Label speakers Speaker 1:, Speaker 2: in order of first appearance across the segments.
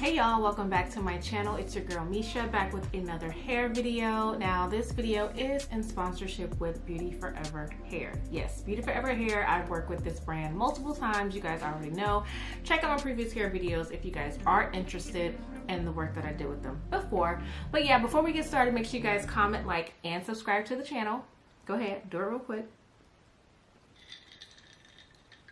Speaker 1: Hey y'all, welcome back to my channel. It's your girl Meshia back with another hair video. Now this video is in sponsorship with Beautyforever hair. Yes, Beautyforever hair. I've worked with this brand multiple times. You guys already know. Check out my previous hair videos if you guys are interested in the work that I did with them before. But yeah, before we get started, make sure you guys comment, like, and subscribe to the channel. Go ahead, do it real quick.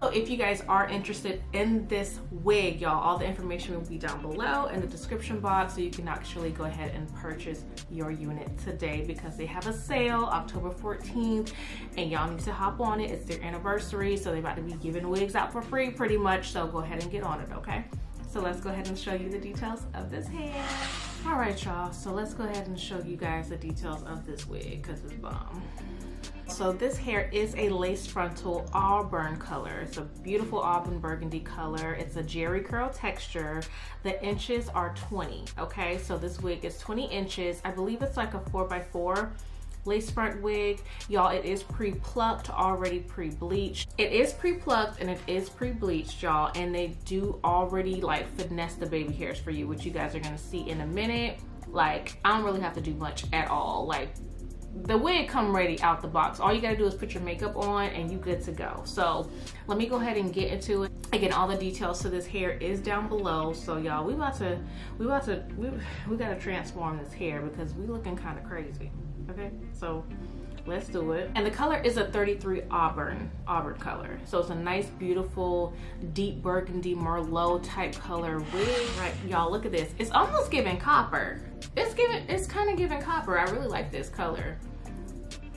Speaker 1: So if you guys are interested in this wig, y'all, all the information will be down below in the description box, so you can actually go ahead and purchase your unit today because they have a sale October 14th and y'all need to hop on it. It's their anniversary, so they're about to be giving wigs out for free pretty much, so go ahead and get on it, okay? So let's go ahead and show you the details of this hair. All right, y'all, so let's go ahead and show you guys the details of this wig because it's bomb. So this hair is a lace frontal auburn color. It's a beautiful auburn burgundy color. It's a jerry curl texture. The inches are 20, okay? So this wig is 20 inches. I believe it's like a 4x4 lace front wig. Y'all, it is pre-plucked, already pre-bleached. It is pre-plucked and it is pre-bleached, y'all, and they do already like finesse the baby hairs for you, which you guys are gonna see in a minute. Like, I don't really have to do much at all. Like, the wig come ready out the box. All you gotta do is put your makeup on and you good to go. So let me go ahead and get into it. Again, all the details to this hair is down below. So y'all, we gotta transform this hair because we looking kind of crazy. Okay, so let's do it. And the color is a 33 auburn color. So it's a nice, beautiful, deep burgundy Merlot type color wig. Right, y'all, look at this. It's almost giving copper. It's kind of giving copper. I really like this color.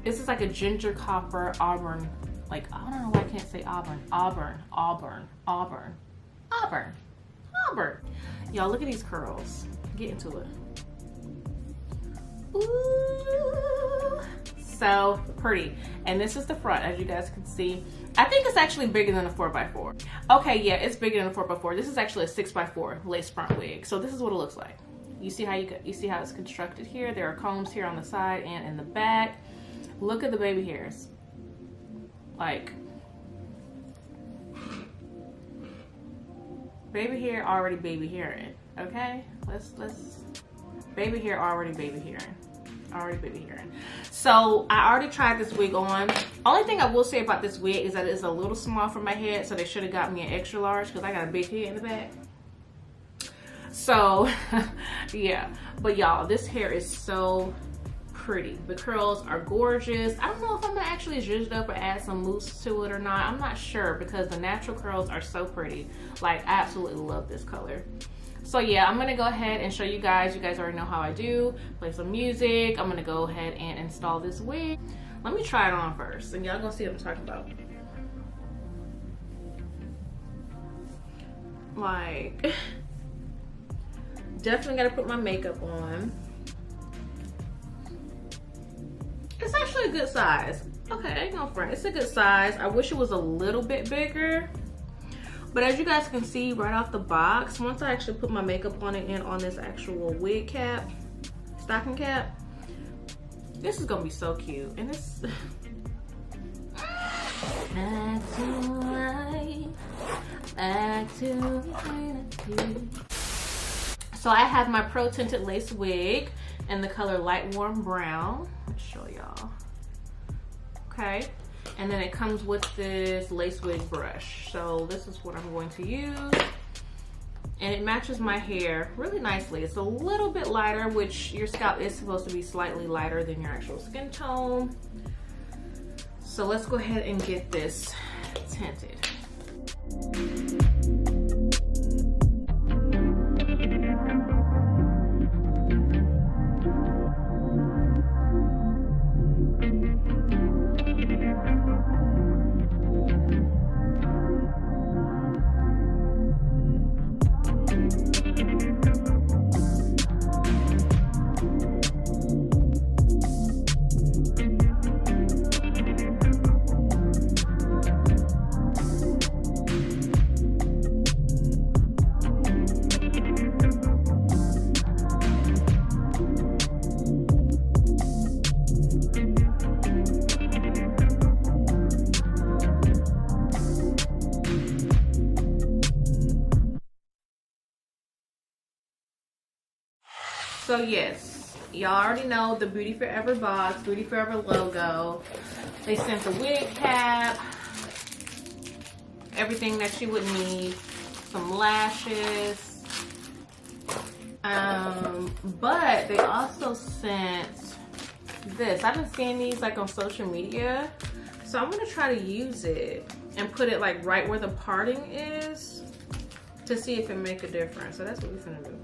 Speaker 1: This is like a ginger copper auburn. Like, I don't know why I can't say auburn. Auburn. Y'all, look at these curls. Get into it. Ooh, so pretty. And this is the front, as you guys can see. I think it's actually bigger than a 4x4. Okay, yeah, it's bigger than a 4x4. This is actually a 6x4 lace front wig. So this is what it looks like. You see how it's constructed here. There are combs here on the side and in the back. Look at the baby hairs. Like, baby hair already baby hairing. Okay, let's baby hair already baby hairing. So I already tried this wig on. Only thing I will say about this wig is that it's a little small for my head, so they should have got me an extra large because I got a big head in the back. So yeah, but y'all, this hair is so pretty. The curls are gorgeous. I don't know if I'm gonna actually zhuzh it up or add some mousse to it or not. I'm not sure because the natural curls are so pretty. Like, I absolutely love this color. So yeah, I'm gonna go ahead and show you guys. You guys already know how I do. Play some music. I'm gonna go ahead and install this wig. Let me try it on first and y'all gonna see what I'm talking about. Like, definitely gotta put my makeup on. It's actually a good size. Okay, I ain't gonna front. It's a good size. I wish it was a little bit bigger. But as you guys can see right off the box, once I actually put my makeup on it and on this actual wig cap, stocking cap, this is gonna be so cute. And this So I have my Pro Tinted Lace wig in the color light warm brown. Let's show y'all. Okay. And then it comes with this lace wig brush. So this is what I'm going to use. And it matches my hair really nicely. It's a little bit lighter, which your scalp is supposed to be slightly lighter than your actual skin tone. So let's go ahead and get this tinted. So yes, y'all already know the Beautyforever box, Beautyforever logo. They sent the wig cap, everything that she would need, some lashes. But they also sent this. I've been seeing these like on social media, so I'm gonna try to use it and put it like right where the parting is to see if it make a difference. So that's what we're gonna do.